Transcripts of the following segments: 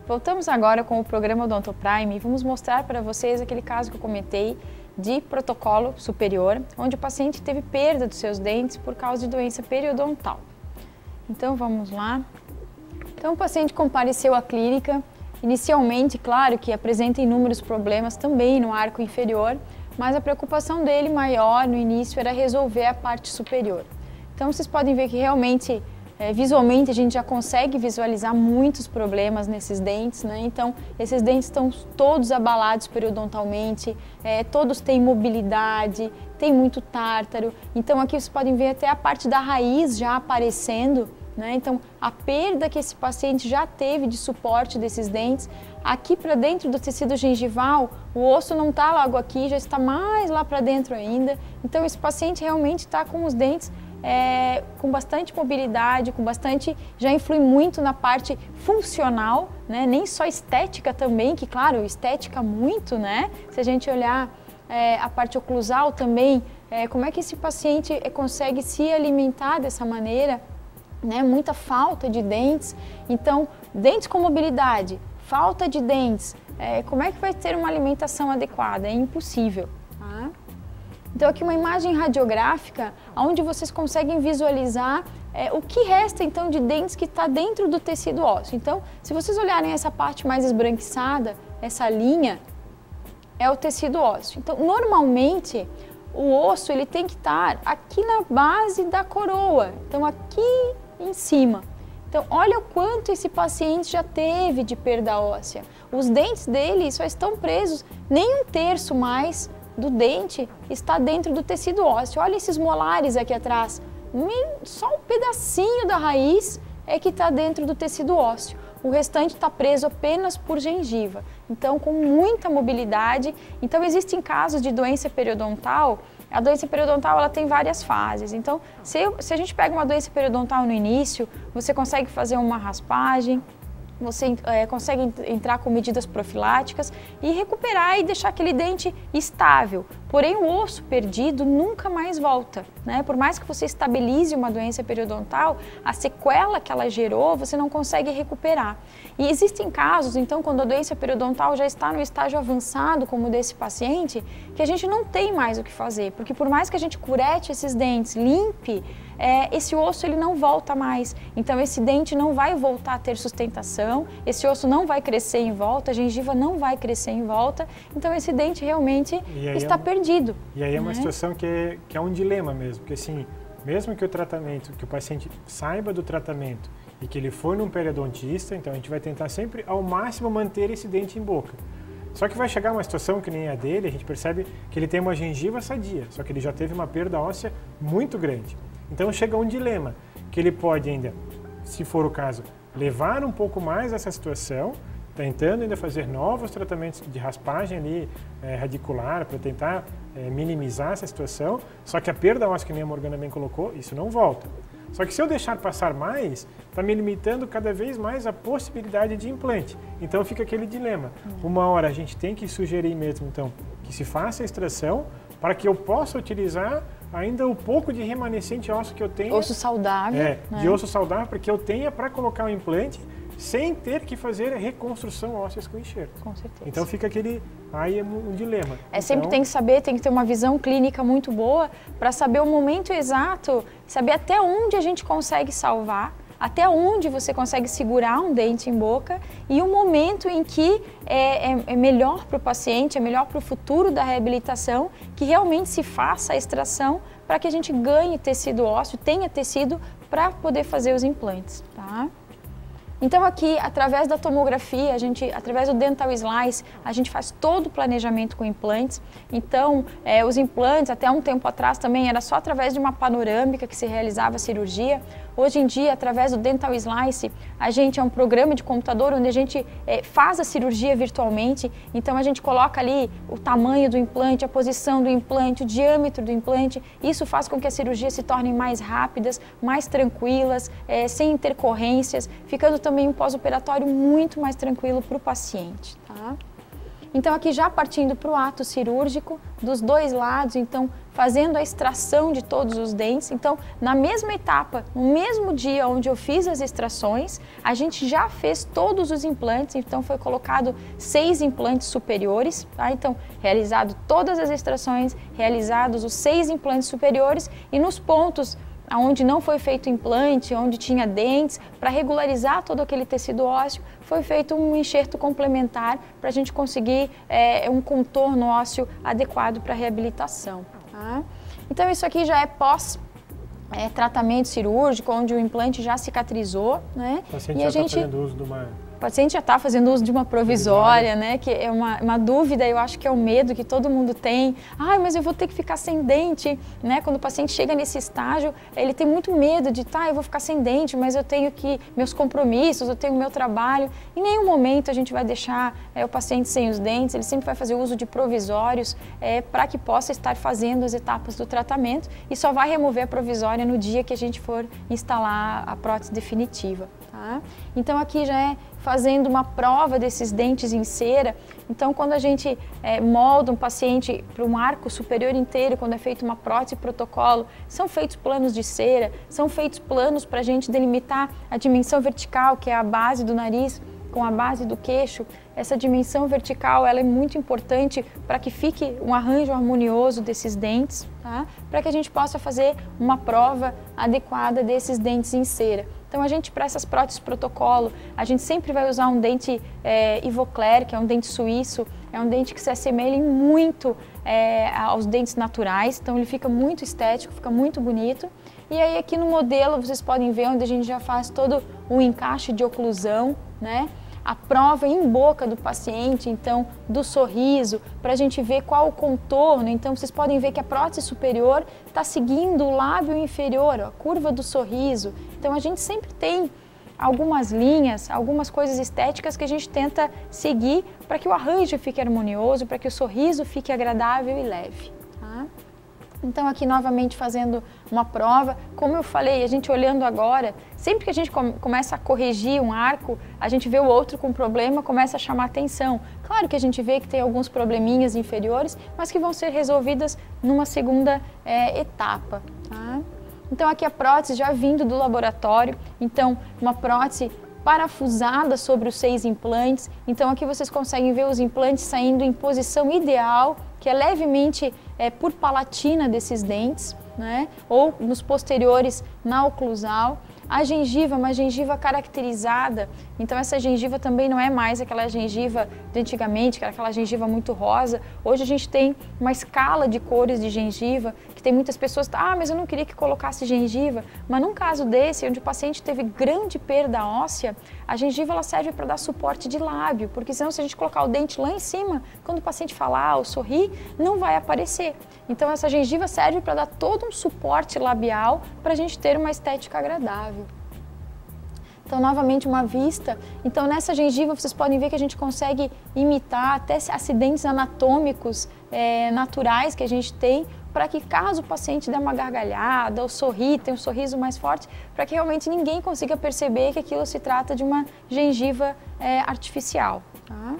Voltamos agora com o programa Odonto Prime e vamos mostrar para vocês aquele caso que eu comentei de protocolo superior, onde o paciente teve perda dos seus dentes por causa de doença periodontal. Então vamos lá. Então o paciente compareceu à clínica, inicialmente, claro que apresenta inúmeros problemas também no arco inferior, mas a preocupação dele maior no início era resolver a parte superior. Então vocês podem ver que realmente visualmente a gente já consegue visualizar muitos problemas nesses dentes, né? Então esses dentes estão todos abalados periodontalmente, todos têm mobilidade, tem muito tártaro. Então aqui vocês podem ver até a parte da raiz já aparecendo, né? Então a perda que esse paciente já teve de suporte desses dentes, aqui para dentro do tecido gengival, o osso não está logo aqui, já está mais lá para dentro ainda. Então esse paciente realmente está com os dentes com bastante mobilidade, com bastante, já influi muito na parte funcional, né? Nem só estética também, que claro, estética muito, né? Se a gente olhar a parte oclusal também, como é que esse paciente consegue se alimentar dessa maneira, né? Muita falta de dentes, então dentes com mobilidade, falta de dentes, como é que vai ter uma alimentação adequada? É impossível, tá? Então aqui uma imagem radiográfica onde vocês conseguem visualizar o que resta então de dentes que está dentro do tecido ósseo. Então se vocês olharem essa parte mais esbranquiçada, essa linha é o tecido ósseo. Então normalmente o osso ele tem que estar aqui na base da coroa, então aqui em cima. Então olha o quanto esse paciente já teve de perda óssea. Os dentes dele só estão presos, nem um terço mais do dente está dentro do tecido ósseo. Olha esses molares aqui atrás, só um pedacinho da raiz é que está dentro do tecido ósseo. O restante está preso apenas por gengiva, então com muita mobilidade. Então existem casos de doença periodontal. A doença periodontal ela tem várias fases, então se a gente pega uma doença periodontal no início, você consegue fazer uma raspagem, você consegue entrar com medidas profiláticas e recuperar e deixar aquele dente estável. Porém, o osso perdido nunca mais volta, né? Por mais que você estabilize uma doença periodontal, a sequela que ela gerou, você não consegue recuperar. E existem casos, então, quando a doença periodontal já está no estágio avançado, como o desse paciente, que a gente não tem mais o que fazer, porque por mais que a gente curete esses dentes, limpe, esse osso ele não volta mais. Então esse dente não vai voltar a ter sustentação, esse osso não vai crescer em volta, a gengiva não vai crescer em volta, então esse dente realmente está perdido. E aí é uma situação que é um dilema mesmo, porque assim, mesmo que o tratamento, que o paciente saiba do tratamento e que ele for num periodontista, então a gente vai tentar sempre ao máximo manter esse dente em boca. Só que vai chegar uma situação que nem a dele, a gente percebe que ele tem uma gengiva sadia, só que ele já teve uma perda óssea muito grande. Então chega um dilema, que ele pode ainda, se for o caso, levar um pouco mais essa situação, tentando ainda fazer novos tratamentos de raspagem ali radicular para tentar minimizar essa situação, só que a perda óssea, que nem a Morgana bem colocou, isso não volta. Só que se eu deixar passar mais, está me limitando cada vez mais a possibilidade de implante. Então fica aquele dilema. Uma hora a gente tem que sugerir mesmo, então, que se faça a extração para que eu possa utilizar ainda o pouco de remanescente ósseo que eu tenho. Osso saudável. Né? De osso saudável, para que eu tenha para colocar o implante sem ter que fazer a reconstrução óssea com enxerto. Com certeza. Então fica aquele, aí é um dilema. Sempre tem que saber, tem que ter uma visão clínica muito boa para saber o momento exato, saber até onde a gente consegue salvar, até onde você consegue segurar um dente em boca e o momento em que é melhor para o paciente, é melhor para o futuro da reabilitação, que realmente se faça a extração para que a gente ganhe tecido ósseo, tenha tecido para poder fazer os implantes, tá? Então aqui, através da tomografia, através do dental slice, a gente faz todo o planejamento com implantes. Então, os implantes, até um tempo atrás também, era só através de uma panorâmica que se realizava a cirurgia. Hoje em dia, através do dental slice, a gente é um programa de computador onde a gente faz a cirurgia virtualmente. Então, a gente coloca ali o tamanho do implante, a posição do implante, o diâmetro do implante. Isso faz com que as cirurgias se tornem mais rápidas, mais tranquilas, sem intercorrências, ficando também um pós-operatório muito mais tranquilo para o paciente, tá? Então aqui já partindo para o ato cirúrgico, dos dois lados, então fazendo a extração de todos os dentes. Então na mesma etapa, no mesmo dia onde eu fiz as extrações, a gente já fez todos os implantes, então foi colocado 6 implantes superiores, tá? Então realizado todas as extrações, realizados os 6 implantes superiores e nos pontos onde não foi feito implante, onde tinha dentes, para regularizar todo aquele tecido ósseo, foi feito um enxerto complementar para a gente conseguir um contorno ósseo adequado para a reabilitação. Tá? Então isso aqui já é pós-tratamento cirúrgico, onde o implante já cicatrizou, né? O paciente já está fazendo uso de uma... O paciente já está fazendo uso de uma provisória, né? Que é uma dúvida, eu acho que é o medo que todo mundo tem. Ai, mas eu vou ter que ficar sem dente, né? Quando o paciente chega nesse estágio, ele tem muito medo de, eu vou ficar sem dente, mas eu tenho meus compromissos, eu tenho o meu trabalho. Em nenhum momento a gente vai deixar o paciente sem os dentes, ele sempre vai fazer uso de provisórios para que possa estar fazendo as etapas do tratamento e só vai remover a provisória no dia que a gente for instalar a prótese definitiva. Tá? Então aqui já é fazendo uma prova desses dentes em cera. Então quando a gente molda um paciente para um arco superior inteiro, quando é feita uma prótese protocolo, são feitos planos de cera, são feitos planos para a gente delimitar a dimensão vertical, que é a base do nariz, com a base do queixo. Essa dimensão vertical ela é muito importante para que fique um arranjo harmonioso desses dentes, tá? Para que a gente possa fazer uma prova adequada desses dentes em cera. Então a gente, para essas próteses protocolo, a gente sempre vai usar um dente Ivoclar, que é um dente suíço, é um dente que se assemelha muito aos dentes naturais, então ele fica muito estético, fica muito bonito. E aí aqui no modelo vocês podem ver onde a gente já faz todo o encaixe de oclusão, né? A prova em boca do paciente, então, do sorriso, para a gente ver qual o contorno. Então, vocês podem ver que a prótese superior está seguindo o lábio inferior, a curva do sorriso. Então, a gente sempre tem algumas linhas, algumas coisas estéticas que a gente tenta seguir para que o arranjo fique harmonioso, para que o sorriso fique agradável e leve. Tá? Então aqui novamente fazendo uma prova, como eu falei, a gente olhando agora, sempre que a gente começa a corrigir um arco, a gente vê o outro com problema, começa a chamar atenção. Claro que a gente vê que tem alguns probleminhas inferiores, mas que vão ser resolvidas numa segunda etapa. Tá? Então aqui a prótese já vindo do laboratório, então uma prótese parafusada sobre os 6 implantes. Então aqui vocês conseguem ver os implantes saindo em posição ideal, que é levemente por palatina desses dentes, né? Ou nos posteriores na oclusal. A gengiva, uma gengiva caracterizada, então essa gengiva também não é mais aquela gengiva de antigamente, que era aquela gengiva muito rosa. Hoje a gente tem uma escala de cores de gengiva, que tem muitas pessoas que mas eu não queria que colocasse gengiva. Mas num caso desse, onde o paciente teve grande perda óssea, a gengiva ela serve para dar suporte de lábio, porque senão se a gente colocar o dente lá em cima, quando o paciente falar ou sorrir, não vai aparecer. Então essa gengiva serve para dar todo um suporte labial para a gente ter uma estética agradável. Então, novamente, uma vista. Então, nessa gengiva, vocês podem ver que a gente consegue imitar até acidentes anatômicos naturais que a gente tem, para que caso o paciente dê uma gargalhada ou sorri, tenha um sorriso mais forte, para que realmente ninguém consiga perceber que aquilo se trata de uma gengiva artificial. Tá?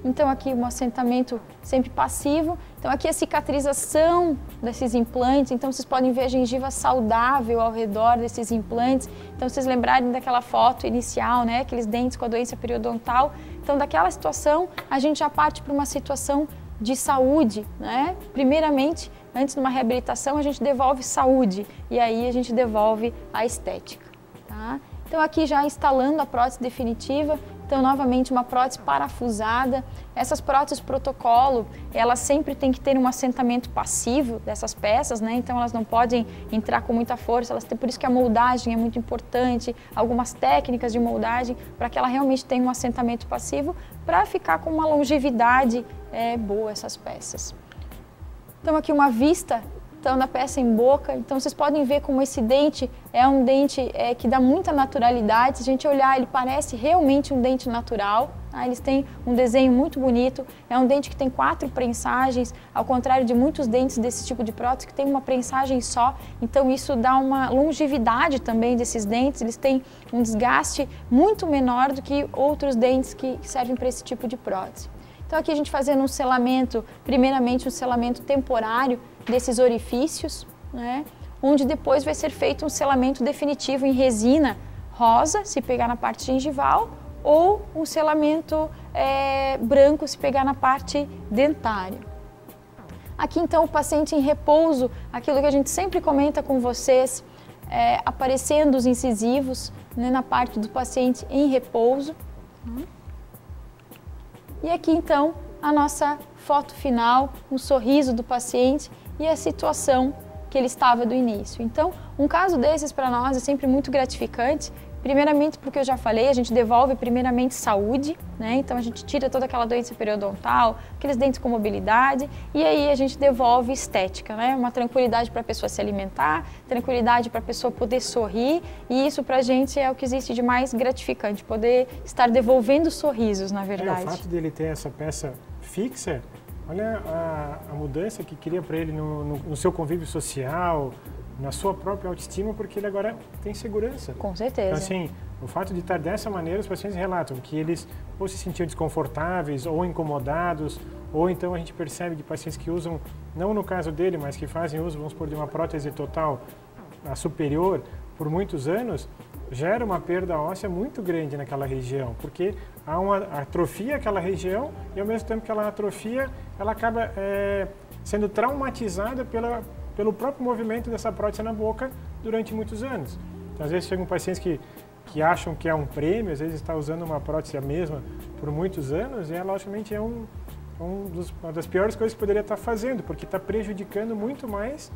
Então aqui um assentamento sempre passivo. Então aqui a cicatrização desses implantes. Então vocês podem ver a gengiva saudável ao redor desses implantes. Então vocês lembrarem daquela foto inicial, né? Aqueles dentes com a doença periodontal. Então daquela situação a gente já parte para uma situação de saúde, né? Primeiramente, antes de uma reabilitação a gente devolve saúde e aí a gente devolve a estética. Tá? Então aqui já instalando a prótese definitiva. Então, novamente, uma prótese parafusada. Essas próteses protocolo, elas sempre têm que ter um assentamento passivo dessas peças, né? Então, elas não podem entrar com muita força. Por isso que a moldagem é muito importante, algumas técnicas de moldagem, para que ela realmente tenha um assentamento passivo, para ficar com uma longevidade boa essas peças. Então, aqui uma vista da peça em boca. Então vocês podem ver como esse dente é um dente que dá muita naturalidade. Se a gente olhar, ele parece realmente um dente natural. Tá? Eles têm um desenho muito bonito. É um dente que tem 4 prensagens, ao contrário de muitos dentes desse tipo de prótese que tem uma prensagem só. Então isso dá uma longevidade também desses dentes. Eles têm um desgaste muito menor do que outros dentes que servem para esse tipo de prótese. Então aqui a gente fazendo um selamento, primeiramente um selamento temporário desses orifícios, né? Onde depois vai ser feito um selamento definitivo em resina rosa, se pegar na parte gengival, ou um selamento branco, se pegar na parte dentária. Aqui então o paciente em repouso, aquilo que a gente sempre comenta com vocês, aparecendo os incisivos, né, na parte do paciente em repouso. E aqui então a nossa foto final, um sorriso do paciente e a situação que ele estava do início. Então, um caso desses para nós é sempre muito gratificante, primeiramente porque eu já falei, a gente devolve primeiramente saúde, né? Então a gente tira toda aquela doença periodontal, aqueles dentes com mobilidade, e aí a gente devolve estética, né? Uma tranquilidade para a pessoa se alimentar, tranquilidade para a pessoa poder sorrir, e isso para a gente é o que existe de mais gratificante, poder estar devolvendo sorrisos, na verdade. O fato dele ter essa peça fixa, olha a mudança que cria para ele no seu convívio social, na sua própria autoestima, porque ele agora tem segurança. Com certeza. Então, assim, o fato de estar dessa maneira, os pacientes relatam que eles ou se sentiam desconfortáveis ou incomodados, ou então a gente percebe de pacientes que usam, não no caso dele, mas que fazem uso, vamos supor, de uma prótese total superior por muitos anos, gera uma perda óssea muito grande naquela região, porque há uma atrofia aquela região e ao mesmo tempo que ela atrofia, ela acaba sendo traumatizada pelo próprio movimento dessa prótese na boca durante muitos anos. Então, às vezes chegam pacientes que acham que é um prêmio, às vezes está usando uma prótese a mesma por muitos anos e logicamente é uma das piores coisas que poderia estar fazendo, porque está prejudicando muito mais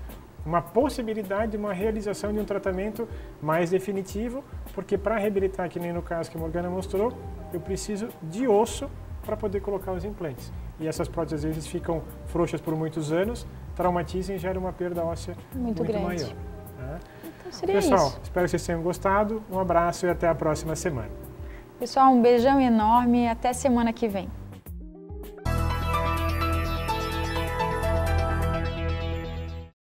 uma possibilidade de uma realização de um tratamento mais definitivo, porque para reabilitar, que nem no caso que a Morgana mostrou, eu preciso de osso para poder colocar os implantes. E essas próteses às vezes ficam frouxas por muitos anos, traumatizam e geram uma perda óssea muito maior. Tá? Então seria Pessoal, isso. espero que vocês tenham gostado. Um abraço e até a próxima semana. Pessoal, um beijão enorme e até semana que vem.